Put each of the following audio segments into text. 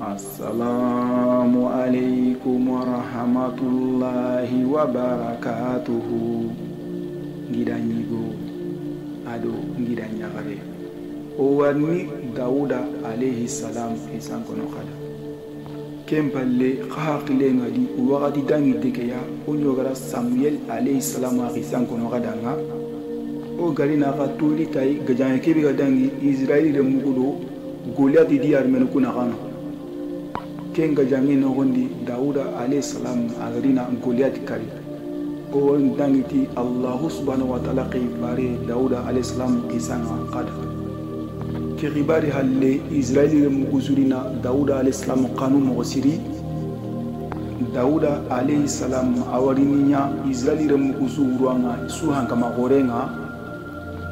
Assalamu alaikum warahmatullahi wabarakatuhu. Ngidanyigo ado ngidanyagare o warni Dawuda alayhi salam isan kono khada kempalle khaqile ngadi waqati dangi dekeya o nyogara Samuel alayhi salam isan kono khada nga o garina fatuli tay gajanya kebe gadangi Israeli de mugudo Goliath di armenu kuna kana kenga jangi no gondi Dawuda alayhi salam agarina Goliath kari o dangiti Allah subhanahu wa ta'ala qibari Dawuda alayhi salam isanga qada ke ribari halle Israeli muguzurina Dawuda alayhi salam qanu mogosiri Dawuda alayhi salam awarinya Israeli muguzuranga suhanga magorenga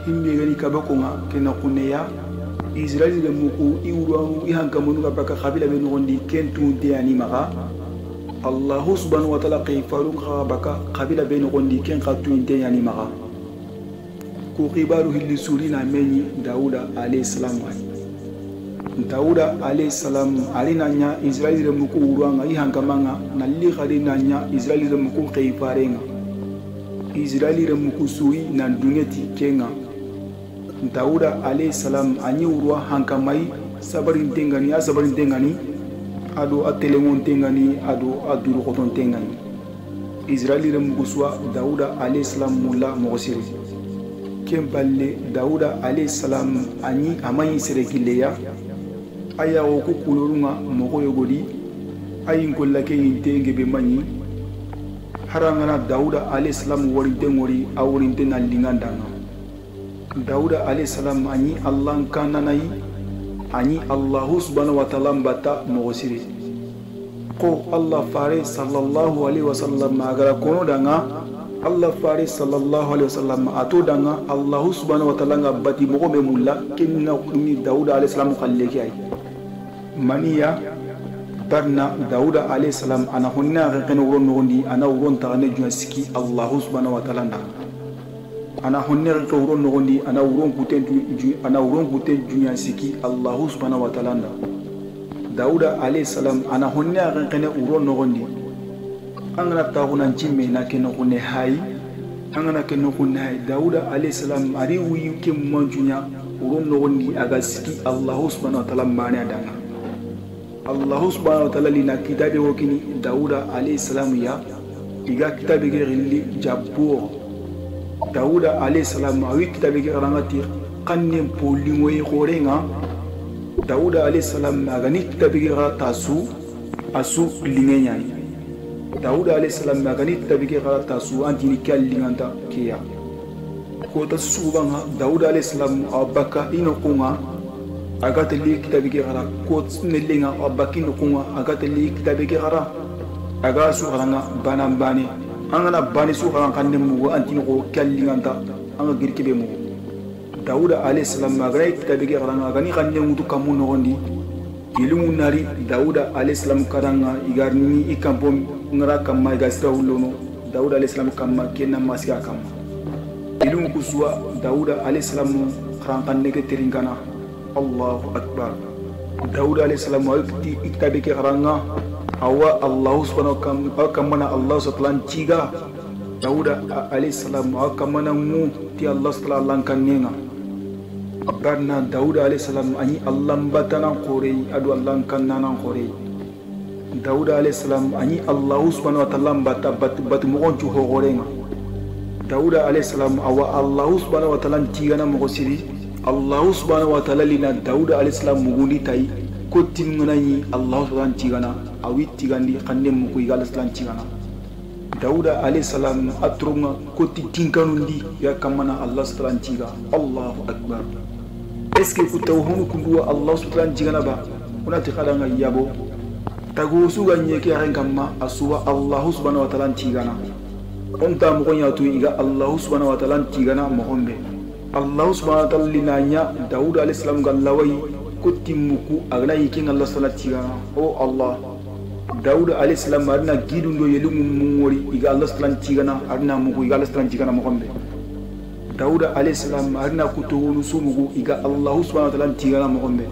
himbe gani kabakonga kena kuneya Israeli mugu iwuru ihanga munuga baka kabila be nondi kentu de animaga Allah subhanahu wa ta'ala qifaru baka kabila be nondi ken khatu de animaga ko qibaru hilli surina meni Dawuda alayhi salam Dawuda alayhi salam alinanya Israeli mugu uranga ihanga manga nalli khalinanya Israeli mugu qifarenga Israeli mugu sui nan dungeti kenga Dawuda alayhi salam anyi urwa hankamai sabarin tengani ado atelemon tengani ado aduru koton tengani Israeli remuguswa Dawuda alayhi salam mulla mogosiri kempalle Dawuda alayhi salam anyi amayi serekileya aya o ku kulurunga mogo yogodi ayin kollake yinte be manyi harangana Dawuda alayhi salam wori dengori awrin tenallingandanga Dawuda alayhi salam ani Allah kananai ani Allah subhanahu wa ta'ala bata mogosiri ko Allah fare sallallahu alaihi wasallam agara kono danga Allah fare sallallahu alaihi wasallam ato danga Allah subhanahu wa ta'ala ngabati mogo be mulla kinna ni Dawuda alayhi salam khalleki ay maniya darna Dawuda alayhi salam ana honna gakene woron nondi ana woron tane juasiki Allah subhanahu wa ta'ala ana honner ko wuron nogondi ana wuron kuten junya siki Allah subhanahu wa ta'ala Dawuda alayhi salam ana honne akan kene wuron nogondi angana tagunan cimme na kene kunne hay angana kene kunne hay Dawuda alayhi salam ari wi ke manjunya wuron nogondi aga siki Allah subhanahu wa ta'ala mane adanga Allah subhanahu wa ta'ala lina kitabe wokini Dawuda alayhi salam ya iga kitabe gerilli jabbo Dawuda alayhi salam awi kitabe ke rangati kanne polingoy khorenga Dawuda alayhi salam agani kitabe ke tasu asu lingenya Dawuda alayhi salam agani kitabe ke tasu antini kallinganta kiya ko tasubanga Dawuda alayhi salam abaka inokunga agateli kitabe ke ko tnelenga abaki inokunga agateli kitabe ke aga su haranga banambani angana bani su haran kanne mu antino ko kallinganta anga girkibe mu Dawuda alayhi salam magray kitabe ke garanga gani kanne mutu kamu nogondi ilumu nari Dawuda alayhi salam karanga igarni ikampom ngara kamma gasra hulono Dawuda alayhi salam kamma kenna masika kamma ilumu kuswa Dawuda alayhi salam karan kanne ke teringana Allahu akbar Dawuda alayhi salam wa kitabe ke garanga awa Allah subhanahu wa ta'ala Allah subhanahu ciga Dawuda alayhi salam akamana mu ti Allah subhanahu lankanenga barna Dawuda alayhi salam ani Allah batana qore adu Allah kanana qore Dawuda alayhi salam ani Allah subhanahu wa ta'ala bat mo gonchu horenga Dawuda alayhi salam awa Allah subhanahu wa ta'ala ciga na mo siri Allah subhanahu wa ta'ala lina Dawuda alayhi salam mugundi tai kotin ngunani Allah subhanahu cigana awiti gandi kanne mu ko igala salan cigana Dawuda alayhi salam atrunga koti tinkanundi ya kamana Allah subhanahu ciga Allahu akbar est-ce que kutawhunu kunduwa Allah subhanahu cigana ba unati khadanga yabo tago suga nyeke ren kamma asuwa Allah subhanahu wa ta'ala cigana onta mu ko nyatu iga Allah subhanahu wa ta'ala cigana mo hombe Allah subhanahu wa ta'ala linanya Dawuda alayhi salam gallawai kutimuku agna yikin Allah sallallahu alaihi o Allah Dawuda alayhi salam arna gidundo yelumu mumori iga Allah sallallahu alaihi arna mugu iga Allah sallallahu alaihi muhambe Dawuda alayhi salam arna kutuhunu sumugu iga Allah subhanahu wa ta'ala tigana muhambe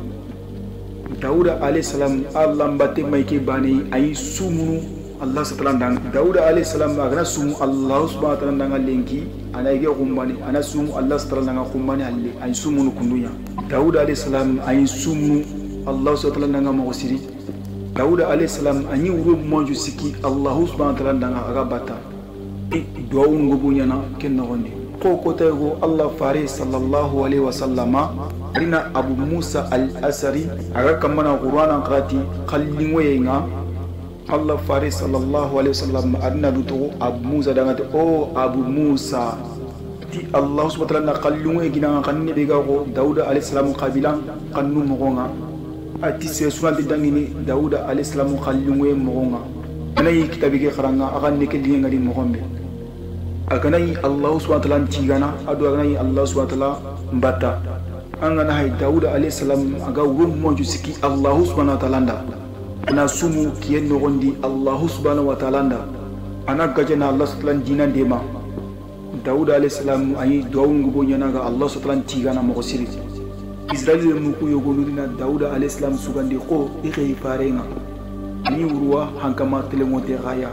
Dauda alayhi salam Allah mbate maike bani ay sumunu Allah subhanahu wa ta'ala Dauda alayhi salam agana sumu Allah subhanahu wa ta'ala ndanga lenki anayge kumbani ana sumu Allah subhanahu wa ta'ala kumbani alle ay sumunu kundunya Dauda alayhi salam ay sumu Allah subhanahu wa ta'ala ndanga mosiri Dauda alayhi salam anyi wuro monju siki Allah subhanahu wa ta'ala ndanga agabata do ngubunya na kenno gonde ko kotego Allah fare sallallahu alaihi wasallama rina Abu Musa al-Asari aga kamana Qur'an qati qallingoyenga Allah fare sallallahu alaihi wasallam adna duto Abu Musa dangate o Abu Musa ti Allah subhanahu wa ta'ala qallingoye gina kanne bega ko Dauda alayhi salam qabilan kannu mogonga ati se sunan dangini Dauda alayhi salam qallingoye mogonga anay kitabige kharanga aga neke dinga ngadi mogombe aganai Allah subhanahu wa ta'ala tigana adu aganai Allah subhanahu wa ta'ala mbata angana hay Dauda alayhi salam aga wum moju siki Allah subhanahu wa ta'ala nda ana sumu kiyen no gondi Allah subhanahu wa ta'ala nda ana gajana Allah subhanahu dina dema Dauda alayhi salam ayi duawun gubo nyana ga Allah subhanahu tigana mo siri Israel mu ku yogo nudina Dauda alayhi salam sugandi ko ikhay farenga ni urwa hankama telemote gaya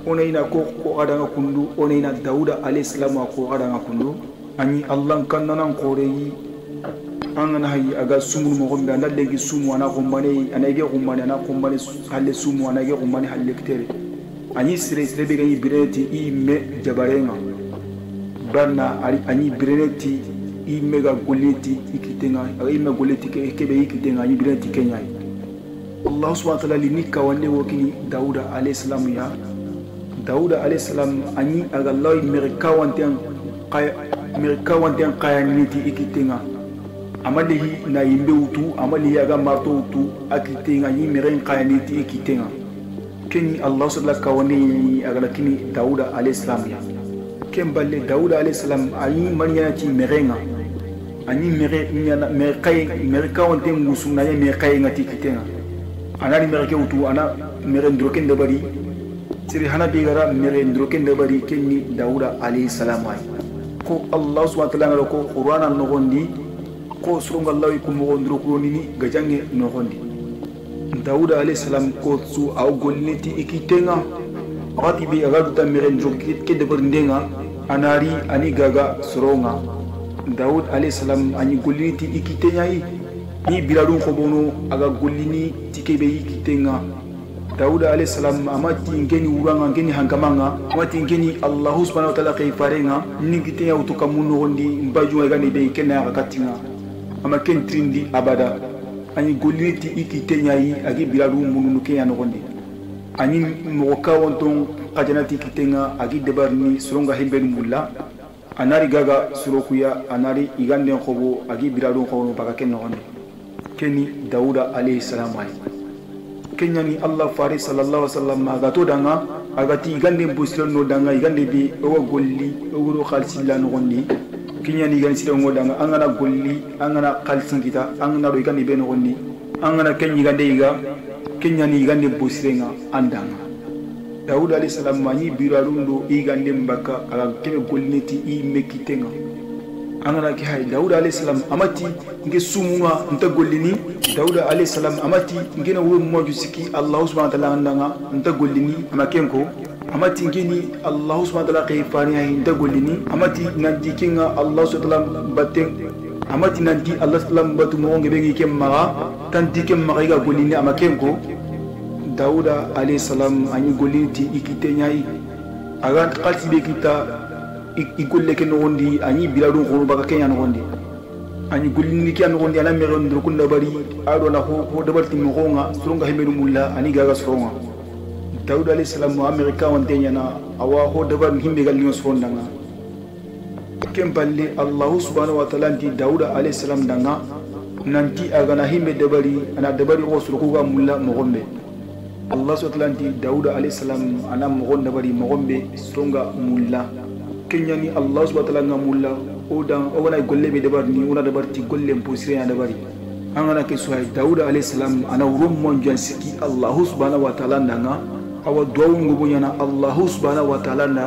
ona ina ko adanga kundu ona ina Dauda alayhi salam ko adanga kundu ani Allah kannanan koreyi angana hayi aga sumu mo gombe anda legi sumu ana gombane anage gombane ana gombane halle sumu anage gombane halle kitere ani sire be gani bireti imme jabarenga banna ani bireti imme ga goleti ikitenga imme goleti kebe ikitenga ani bireti kenya Allah subhanahu wa ta'ala linika wande wokini Dauda alayhi salam ya Dauda alayhi salam ani aga Allah mereka wantian kaya niti ikitenga amalihi na yimbe utu amalihi aga marto utu akitenga yimeren kaya niti ikitenga keni Allah subhanahu kawani aga lakini Dauda alayhi salam ya kemballe Dauda alayhi salam ani maniya ti merenga ani mereka wantian musuna ya mereka ngati ikitenga anani mereka utu ana merendroken dabari siri hana bigara merendroken dabari kenni Dauda alayhi salam ko Allah subhanahu wa ta'ala ko Qur'an no gondi ko surunga Allah ko mo gondro ko nini gajange no gondi Dauda alayhi salam ko su aw golliti ikitenga wati bi aga duta merendroken ke dabar ndenga anari ani gaga suronga Daud alayhi salam ani golliti ikitenya ni biladun ko bono aga gollini tikebe ikitenga Dauda alayhi salam amati ngeni uranga ngeni hangamanga amati ngeni Allah subhanahu wa ta'ala kay farenga ningite ya utuka muno gondi mbaju ga ni be kenna akatinga ama kentrindi abada ani goliti ikitenya yi agi biladu muno ke ya no gondi ani moka wonton kajanati kitenga agi debarni suronga hembel mulla anari gaga surokuya anari igande khobo agi biladu khono baka kenno gondi keni Dauda alayhi salam kenyani Allah fari sallallahu alaihi wasallam agato danga agati igande busilo no danga igande bi o golli o khalsilla no gondi kenyani igande silo no danga angana golli angana khalsin kita angana do igande be no gondi angana kenyi igande iga kenyani igande busirenga andanga Dauda alayhi salam mani birarundo igande mbaka aga kebe golliti I mekitenga angana ki hay Dauda alayhi salam amati nge sumunga nta gollini Dauda alayhi salam amati ngena wo moju siki Allah subhanahu wa ta'ala ndanga nta gollini amakenko amati ngeni Allah subhanahu wa ta'ala kayfani hay nta gollini amati nanti kinga Allah subhanahu wa ta'ala batte amati nanti Allah sallam batu mo ngebe ngi kemma tanti kemma ga gollini amakenko Dauda alayhi salam ani gollinti ikitenyai aga qalti be kita ikolle ke no gondi ani biladun ko baka kenya no gondi ani gullini ke no gondi ala mere ndro kunda bari ado na ho dabarti mo gonga suronga hemelu mulla ani gaga suronga Dauda alayhi salam mo amerika wantenya na awa ho dabar himbe gal no surondanga kempalle Allah subhanahu wa ta'ala ndi Dauda alayhi salam danga nanti aga na himbe dabari ana dabari ko surugo ga mulla mo gombe Allah subhanahu wa ta'ala ndi Dauda alayhi salam ana mo gonda bari mo gombe suronga mulla kenyani Allah subhanahu wa ta'ala ngamulla odan ogana golle be dabarni una dabarti golle posire ya dabari angana ke suhay Dauda alayhi salam ana urum monjan siki Allah subhanahu wa ta'ala ndanga awa duawu ngubunyana Allah subhanahu wa ta'ala na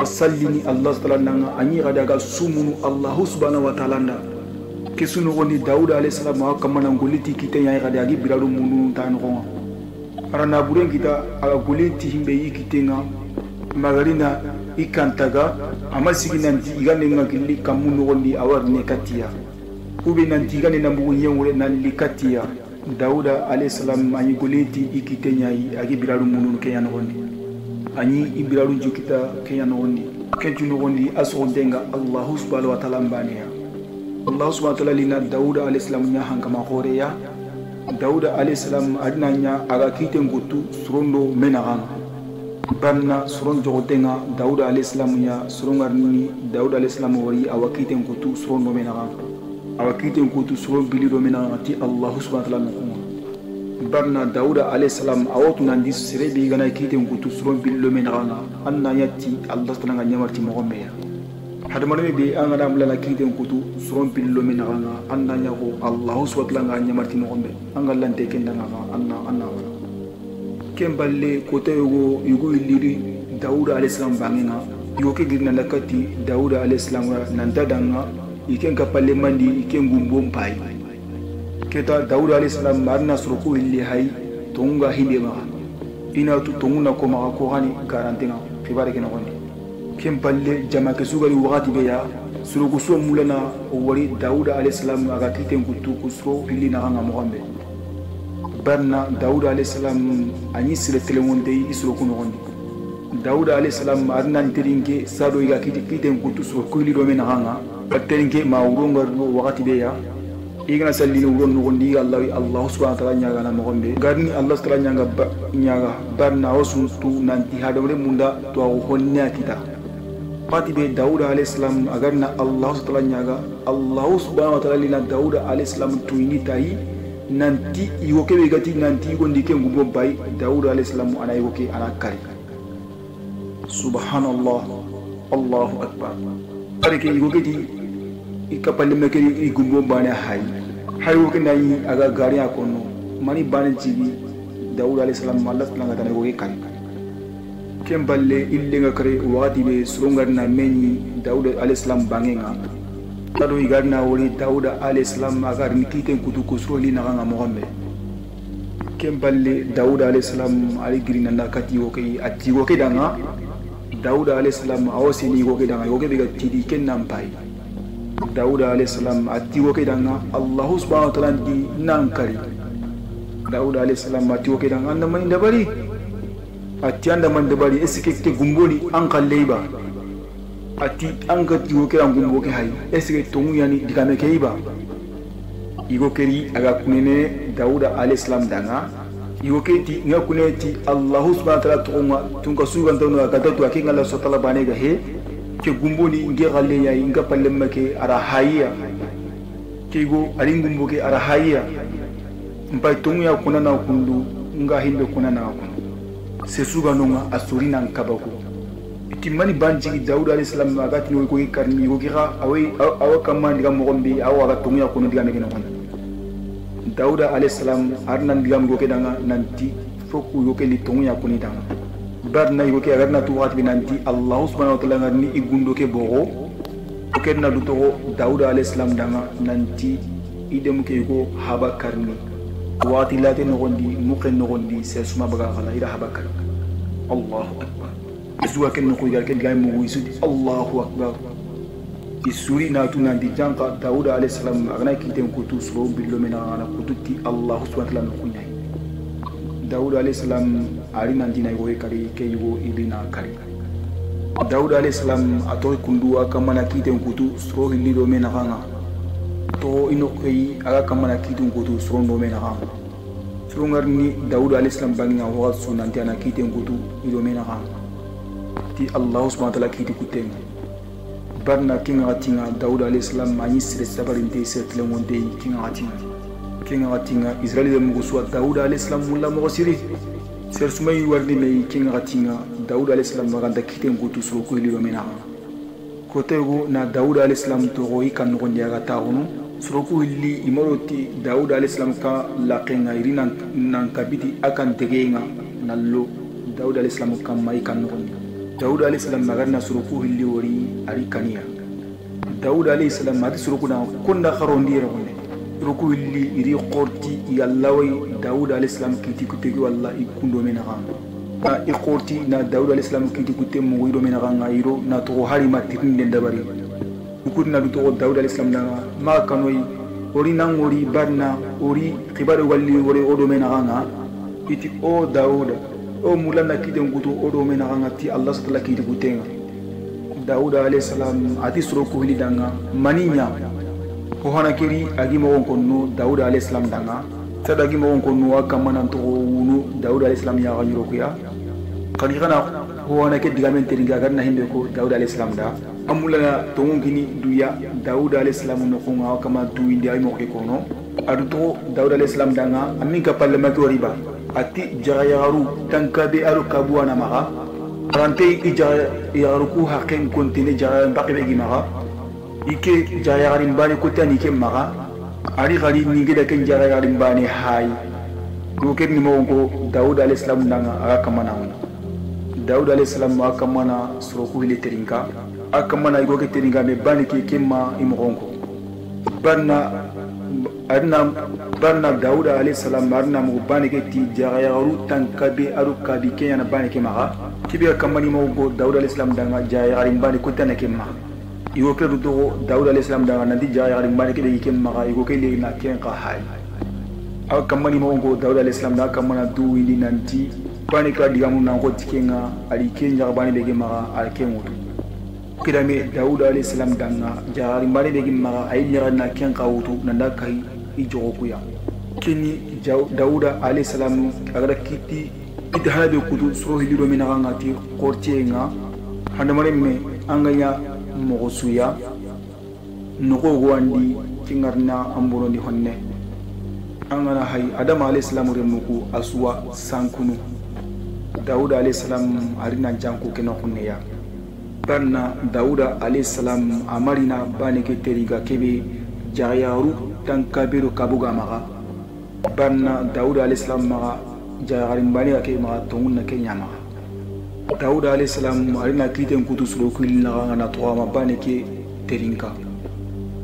asallini Allah subhanahu wa ta'ala ndanga anyi gadaga sumunu Allah subhanahu wa ta'ala nda kesuno gondi Daud alayhi salam akamana ngoliti kitenya igadi agi biralu munu tan ko arana buren kita aga goliti himbe yikitenga magarina ikantaga amasigi nanti igane ngakili kamuno gondi awarne katia ube nanti igane nambu nyewure nan likatia Dauda alayhi salam ani goliti ikitenya agi biralu munu ke yanogondi ani ibiralu jukita ke yanogondi kentu nogondi asondenga Allah subhanahu wa ta'ala mbaniya Allah subhanahu wa ta'ala lina Dauda alayhi salam nya hankama khoreya Dauda alayhi salam adina nya aga kite ngutu surondo menagan banna suron jogotenga Dauda alayhi salam nya surongarni Dauda alayhi salam wari awakite ngutu surondo menagan awakite ngutu suron bilido menagan ti Allah subhanahu wa ta'ala barna Dauda alayhi salam awotu nandi serebi gana kite ngutu suron bilido menagan anna yatti Allah subhanahu wa ta'ala nyamarti mogomeya hadamane be angana mulana kite ngutu suron billo menaga anna nyago Allah subhanahu wa ta'ala nyamarti mogombe angalante kendanga anna kemballe kote yugo iliri Dauda alayhi salam bangenga yoke girna lakati Dauda alayhi salam nanda danga iken kapalle mandi iken gumbo mpai keta Dauda alayhi salam marna suroko illi hay tonga hindema ina tu tonguna ko ma ko hani garantenga fibare kena kondi kempalle jama ke sugari wakati beya surugo so mulana wari Dauda alayhi salam aga kiten kutu kusro hili na nga mohambe barna Dauda alayhi salam ani sire telemonde isro kuno gondi Dauda alayhi salam adna nteringe sado iga kiten kutu so kuili do mena nga ateringe ma uronga wakati beya igana salli no ron gondi Allah subhanahu wa ta'ala nyaga na mohambe garni Allah subhanahu wa ta'ala nyaga barna wasuntu nanti hadamre munda to honna kita pati be Dauda alayhi salam agarna Allah subhanahu wa ta'ala nyaga Allah subhanahu wa ta'ala lina Dauda alayhi salam tuini tai nanti iwoke be gati nanti gondi ke ngubo bai Dauda alayhi salam ana iwoke ana kari subhanallah Allahu akbar arike iwoke di ikapalle mekeri igumbo bana hay woke nayi aga gari akono mani bana jibi Dauda alayhi salam Allah subhanahu wa ta'ala iwoke kari kemballe illenga kare wati be surongarna meni Dauda alayhi salam bangenga tado igarna wori Dauda alayhi salam agar nikiten kutu kusroli na nga mohambe kemballe Dauda alayhi salam ali girina nakati woke ati woke danga Dauda alayhi salam awsini woke danga woke be tidi kenam pai Dauda alayhi salam ati woke danga Allah subhanahu wa ta'ala di nankari Dauda alayhi salam ati woke danga andamani dabari ati anda man dabari eske gumboni an kalleba ati an ga digo kera gumbo ke hay eske tongu yani digame ke iba igo keri aga kunene Dauda alayhi salam danga igo keti nga kuneti Allah subhanahu wa ta'ala tonga tunka suga ndono aga datu akinga Allah subhanahu wa ta'ala banega he ke gumboni nge galle ya inga pallemme ke ara hayya ke go ari gumbo ke ara hayya mpai tongu ya kunana kundu nga himbe kunana kundu sesuga nonga asurina nkabako timani banji Dauda alayhi salam agati no ko karni ko gira awa kamandi ga mogombe awa ga tongu ya kono diga meke no Dauda alayhi salam arnan diga mo ke danga nanti foku yo ke li tongu ya koni danga barna yo ke agarna tu wat binanti Allah subhanahu wa ta'ala ngarni igundo ke bogo ko na du to Dauda alayhi salam danga nanti idem ke ko haba karni wati late no gondi muqen no gondi se suma baga kala ida haba karni Allahu akbar isuwa ken ko yar ken gay mo wisudi Allahu akbar isuri na tu nandi janka Dauda alayhi salam agna kiten ko tu so billo mena ana kututi Allah subhanahu wa ta'ala no kunyai Dauda alayhi salam ari nandi na yoy kari ke yugo ibina kari Dauda alayhi salam atoy kundu akamana kiten ko tu so hillo mena hanga to ino kay aga kamana kiten ko tu so no mena hanga surungarni Dauda alayhi salam bangi wa sunanti ana kiten ko tu ilo mena hanga ti Allah subhanahu wa ta'ala kiti kutenga barna kinga tinga Dauda alayhi salam mani sire sabarinte setle monde kinga tinga Israeli de muguswa Dauda alayhi salam mulla mogosiri ser sumay warni me kinga tinga Dauda alayhi salam maganda kiten gutu so ko lilo mena kotego na Dauda alayhi salam to royi kan no ndiaga taunu soroku li imoroti Dauda alayhi salam ka laqenga irina nan kabiti akan tegenga nallo Dauda alayhi salam kam mai kan no Dauda alayhi salam magarna suruku hilli wori ari kaniya Daud alayhi salam ati surukuna kunda kharondi ragunde ruku illi iri qorti yallawai Daud alayhi salam kiti kutegi walla ikundo menaganga na iqorti na Daud alayhi salam kiti kutte mo ido menaganga iro na to hari matirin den dabari ukudna du to Daud alayhi salam na ma kanoi ori nangori barna ori khibare walli ori odo menaganga iti o Daud o mulana kiti ngutu odo menaganga ti Allah subhanahu kiti kutenga Daud alayhi salam ati suruku hilidanga maninya ko hana kiri agi mo konno Daud alayhi salam danga sadagi mo konno akamana to wunu Daud alayhi salam ya ganyro kuya kadi kana ko hana ke digamen teringa ganna hinde ko Daud alayhi salam da amulana to ngini duya Daud alayhi salam no ko ngaw kama duindi ay mo ke kono adu to Daud alayhi salam danga amin ka palle maki wariba ati jarayaru tankabe aru kabuana maga rante ijaruku haken kontine jarayan bakibe gimaga ike jarayarin bani kotani ke maga ari gari ninge da ken jarayarin bani hay do ken ni mo ko Daud alayhi salam nanga aka mana Daud alayhi salam aka mana suruku ile terinka aka mana igo ke teringa me bani ke kemma imogonko barna Daud alayhi salam barna mo bani ke ti jarayaru tankabe aru kabi ke yana bani ke maga kibiya kamani mo go Daud alayhi salam danga jarayarin bani kotana ke maga igo ke do Daud alayhi salam danga nandi jarayarin bani ke de ke maga igo ke le na ken ka hay aw kamani mo go Daud alayhi salam da kamana du indi nanti bani ka digamu na ko tikenga ali kenja bani be ke maga al kengutu kidame Daud alayhi salam danga jarayarin bani be ke maga ay nyara na ken ka wutu nanda kai ijogo kuya kini Daud alayhi salam agada kiti ita hana be kudu suro hilido mina ngati kortienga handa mare me anganya mogosuya noko gwandi kingarna ambulo ni honne angana hay Adam alayhi salam remuku aswa sankunu Daud alayhi salam arina janku keno honne ya banna Daud alayhi salam amarina bani ke teriga kebe jayaru tankabiru kabuga maga banna Daud alayhi salam maga jararin bani ake ma tongunna kenya ma Daud alayhi salam arina kliten kutu sulu kulina ngana to ma bani ke terinka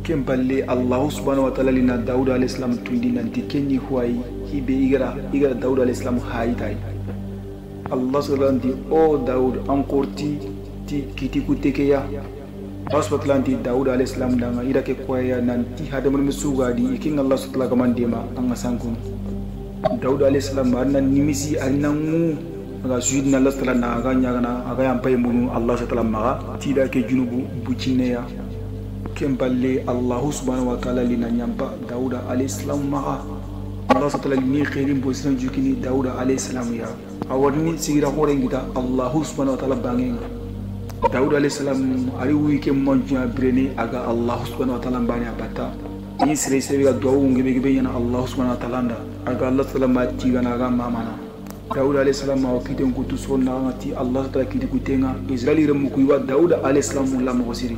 kemballe Allah subhanahu wa ta'ala lina Daud alayhi salam tundi nanti kenni huai hibe igara Daud alayhi salam haitai Allah subhanahu o Daud ankorti ti kiti kuteke ya Aswatlanti Daud alayhi salam danga ira ke kwaya nanti hadamul musuga di ikin Allah subhanahu kamandema anga sankun Daud alayhi salam arna nimisi arna mu aga sujudna Allah ta'ala na aga nyagana aga yampai munu Allah ta'ala maga tida ke junubu bucineya kemballe Allah subhanahu wa ta'ala lina nyamba Daud alayhi salam maga Allah ta'ala ni khairin bosiran jukini Daud alayhi salam ya awarni sigira horengita Allah subhanahu wa ta'ala bangenga Daud alayhi salam ari wike monja brene aga Allah subhanahu wa ta'ala bani abata ni sire sebe ga do ngebe yana Allah subhanahu wa ta'ala nda aga Allah ta'ala ma tigana aga mamana Daud alayhi salam ma wakite ngutu sonna ngati Allah ta'ala kiti kutenga Israeli remu kuiwa Daud alayhi salam la mo siri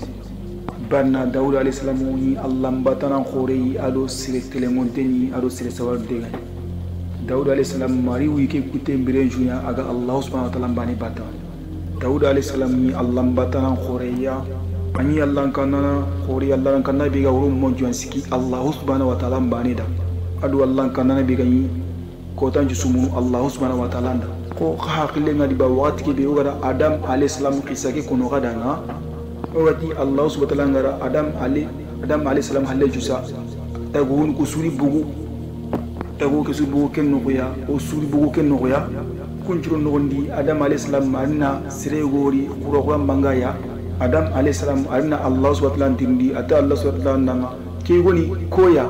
banna Daud alayhi salam ni Allah mbatana khore ado sire telemonteni ado sire sawar dega Daud alayhi salam mari wike kutembire junya aga Allah subhanahu wa ta'ala bani bata Daud alayhi salam ni Allah mbatana khore ya ani Allah kanana khore Allah kanana biga wurum monjuan siki Allah subhanahu wa ta'ala bani da adu Allah kanana biga ni ko tanju sumu Allah subhanahu wa ta'ala ko khaqile ngadi ba waqti ke be wara Adam alayhi salam kisake kono gadanga wati Allah subhanahu wa ta'ala ngara Adam alayhi salam halle jusa tagun kusuri bugu tagu kusuri bugu kenno ko ya o suri bugu kenno ko ya kunjuro nogondi Adam alayhi salam marina sire gori kuro ko mangaya Adam alayhi salam arina Allah subhanahu wa ta'ala tindi ata Allah subhanahu wa ta'ala ke goni koya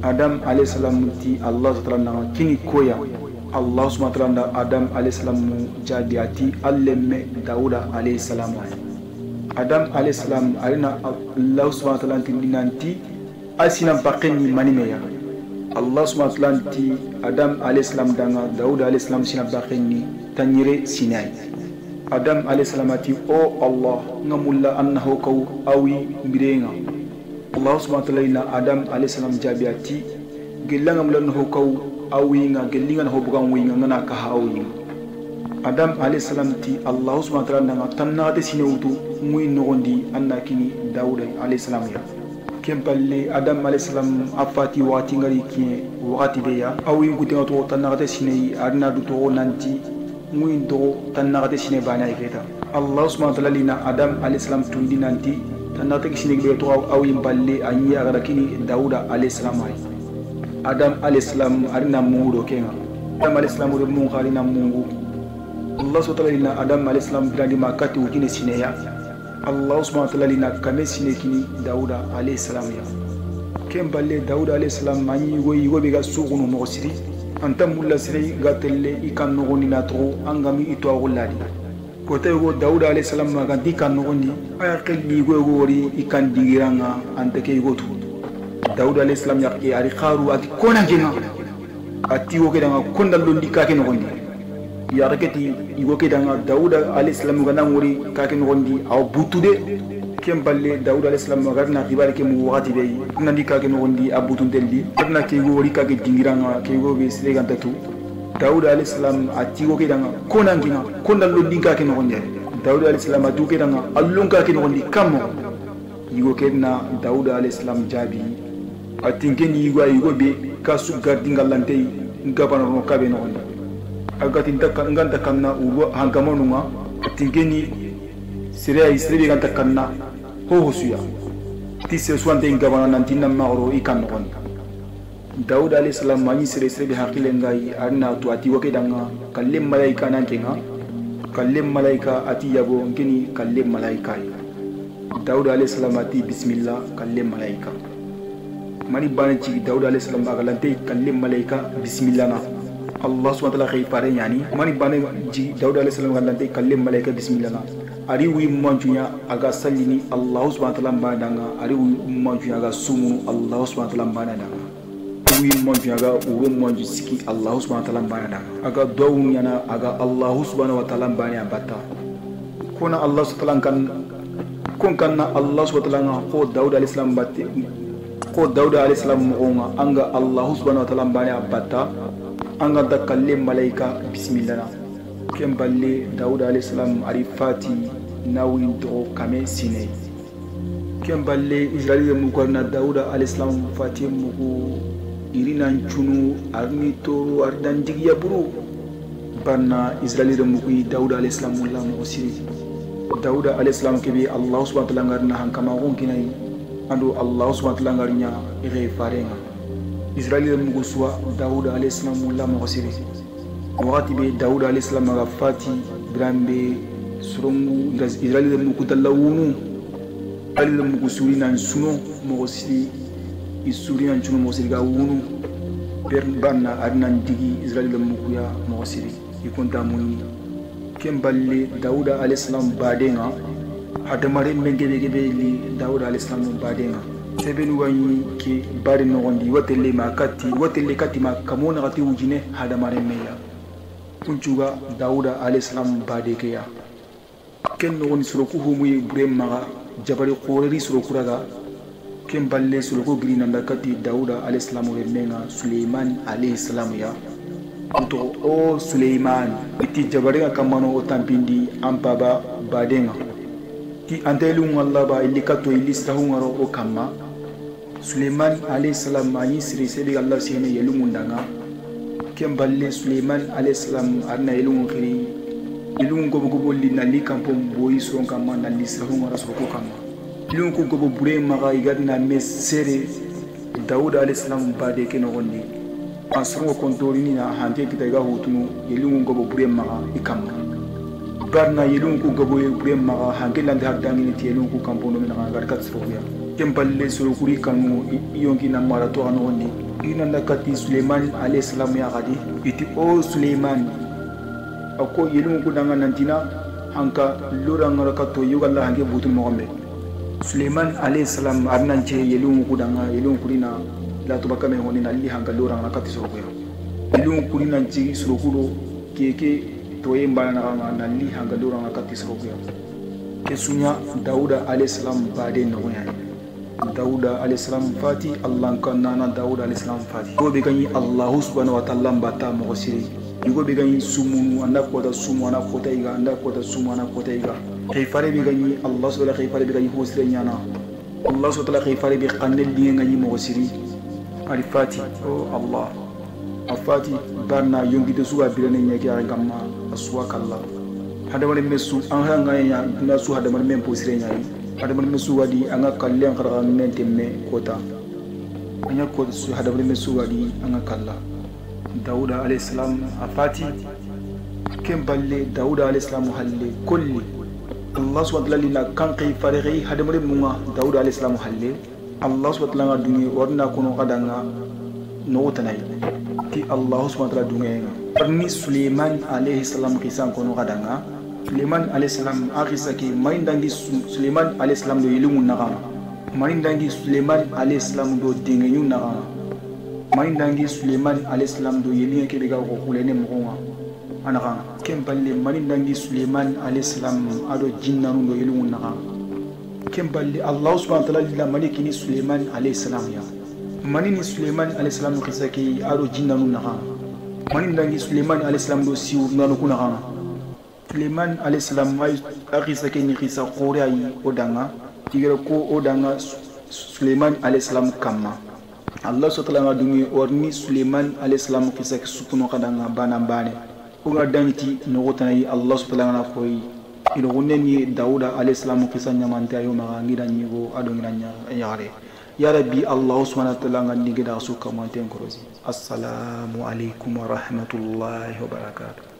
Adam alayhi salam ti Allah subhanahu wa ta'ala kini koya Allah subhanahu wa ta'ala Adam alayhi salam jadiati allemme Dauda alayhi salam Adam alayhi salam arina Allah subhanahu wa ta'ala tindi nanti asina bakeni manimeya Allah subhanahu wa ta'ala ti Adam alayhi salam danga Daud alayhi salam sina bakeni tanyire sinai Adam alayhi salam ti o Allah ngamulla annahu kaw awi birenga Allah subhanahu wa ta'ala ina Adam alayhi salam jabiati gelanga mulannahu kaw awi nga gelinga ho bugan winga ngana ka hawi adam alayhi salam ti allah subhanahu wa ta'ala nanga tannate sinewutu muy nogondi anna kini daud alayhi salam ya kempalle adam alayhi salam afati wati ngari kiye wakati be ya awi ngutenga to tannate sinei arna du to nanti muy do tannate sine bana iketa allah subhanahu wa ta'ala lina adam alayhi salam tundi nanti tannate sine be to awi balle anyi agara kini daud alayhi salam adam alayhi salam arna mudo kenga adam alayhi salam do mun khalina mungu Allah subhanahu wa ta'ala lina adam alayhi salam bilandi makati ujine sineya Allah subhanahu wa ta'ala lina kame sine kini dauda alayhi salam ya kemballe dauda alayhi salam mani go be ga sugunu mo siri anta mulla siri gatelle ikan no goni na tro angami ito aguladi ko tay go dauda alayhi salam ma ganti kan no goni aya kelli go wori ikan digiranga anta ke go tu dauda alayhi salam ya ke ari kharu ati kona jina ati go ke danga kondal do ndika ke no goni ya raketi igo ke danga dauda alayhi salam ga nangori ka ke ngondi aw butude kemballe dauda alayhi salam ga na khibare ke mu wati be nandi ka ke ngondi abutundelli adna ke go wori ka ke dingiranga ke go be sile ganta tu dauda alayhi salam ati go ke danga konangina kondal lo dinka ke ngondi dauda alayhi salam atu ke danga allun ka ke ngondi kamo igo ke na dauda alayhi salam jabi atingeni igo be kasu gardingallante ngabana no kabe ngondi agati nganta kanna ugo hankamonunga tingeni sire ganta kanna ho hosuya tisse swante ngabana nantina magro ikan non daud alayhi salam mani sire be hakile ngai arna to ati woke danga kallem malaika nan kenga kallem malaika ati yabo ngeni kallem malaika daud alayhi salam ati bismillah kallem malaika mani bana ci daud alayhi salam bagalante kallem malaika bismillah na Allah subhanahu wa ta'ala khayfare yani mani bane ji daud alayhi salam gallante kallem malaika bismillah na ari wi manjunya aga sallini Allah subhanahu wa ta'ala badanga ari wi manjunya aga sumu Allah subhanahu wa ta'ala badanga wi manjunya aga uru manju siki Allah subhanahu wa ta'ala badanga aga dawun yana aga Allah subhanahu wa ta'ala badanga bata kona Allah subhanahu wa ta'ala kon kanna Allah subhanahu wa ta'ala ko daud alayhi salam batte ko daud alayhi salam ngonga anga Allah subhanahu wa ta'ala badanga bata anga dakalle malaika bismillah kemballe daud alayhi salam ari fati nawi do kame sine kemballe israeli mu ko na daud alayhi salam fati mu ko irina chunu arni toro ardan digiya buru banna israeli mu ko daud alayhi salam la mo siri daud alayhi salam ke bi allah subhanahu wa ta'ala ngarna hankama gon kinai ando allah subhanahu wa ta'ala ngarnya ire farenga israeli mu ko suwa daud alayhi salam la mo siri wakati be daud alayhi salam ga fati grambe surungu israeli mu ko talawunu ali mu ko suri nan suno mo siri isuri nan suno mo siri ga wunu per banna adnan digi israeli mu ko ya mo siri ikonta muni kemballe daud alayhi salam badenga hadamare mengebe li daud alayhi salam badenga sebenu wani ke bari no gondi watelle kati ma kamona gati ujine hadamare meya kunchuga dauda alayhi salam bade ke ya ken no woni suro ko humu burema jabari qori suro kuraga ken balle suro ko grina ndakati dauda alayhi salam remenga suleiman alayhi salam ya to o suleiman iti jabari kamano o tampindi ampaba badenga ti antelu ngalla ba ilikato ilistahu ngaro o kamma suleiman alayhi salam ayi siri sebe allah sene yelu mundanga kemballe suleiman alayhi salam arna yelu khiri yelu ko go bolli nali kampo boyi son kamma nali sahu ngara so ko kamma yelu ko go bure maga igadna mesere daud alayhi salam bade ke no gondi asro kontori ni na hande kita ga hutunu yelu ko go bure maga ikamma barna yelu ko go bure maga hange lande haddangi ni yelu ko kampo no na ga kat so ya kemballe suru kuri kanu yonki na marato anondi ina nakati suleiman alayhi salam ya gadi iti o suleiman ako yelu ko danga nantina hanka luranga rakato yugalla hange butul mogombe suleiman alayhi salam arnanche yelu ko danga yelu kurina la to bakame honi na li hanka luranga rakati so ko yelu kurina nchi suru kuro keke to yemba na li hanka luranga rakati so ko kesunya dauda alayhi salam bade no yani dauda alayhi salam fati allah kanna na dauda alayhi salam fati ko be gani allah subhanahu wa ta'ala bata mo siri yugo be gani sumunu anda kota sumu ana kota iga anda kota sumu ana kota iga khifare be gani Allah subhanahu khifare be gani hosire nyana Allah subhanahu khifare be qanel di ngani mo siri ali fati o Allah afati barna yongi de suwa birane nyaki ara gamma aswa kala hada wala mesu an hanga ya na su hada wala mem posire nyai hada wala mesu wadi anga kallen khara men temme kota anya ko su hada wala mesu wadi anga kala Dauda alayhi salam afati kem balle Dauda alayhi salam halle kulli Allah subhanahu wa ta'ala kan kai farighi hada wala munga Dauda alayhi salam halle Allah subhanahu wa ta'ala dungi warna kono kadanga no tanai ti Allah subhanahu wa ta'ala dungenga ni Sulaiman alayhi salam kisan kono kadanga Sulaiman alayhi salam akisa ki maindangi Sulaiman alayhi salam do yilimun naga maindangi Sulaiman alayhi salam do dingenyu naga maindangi Sulaiman alayhi salam do yeliya ke daga ko kulene mo anaka kemballe maindangi Sulaiman alayhi salam ado jinnanu do yilimun naga kemballe Allah subhanahu wa ta'ala malikini Sulaiman alayhi salam ya manini Sulaiman alayhi salam kisaki aro jinnanu naga manindangi Sulaiman alayhi salam do siwu nanu kuna Sulaiman alayhi salam ay akisa ke ni kisa qori ay odanga tigere ko odanga Sulaiman alayhi salam kamma Allah subhanahu wa ta'ala dungi orni Sulaiman alayhi salam kisa ke sukuno kadanga bana bane ko ga danti no gotana Allah subhanahu wa ta'ala koy ilo wonneni Dauda alayhi salam kisa nyamante ayo ma ngira nyigo ado ngira yare ya rabbi Allah subhanahu wa ta'ala ngandi gida su kamante nkorozi assalamu alaikum wa rahmatullahi wa barakatuh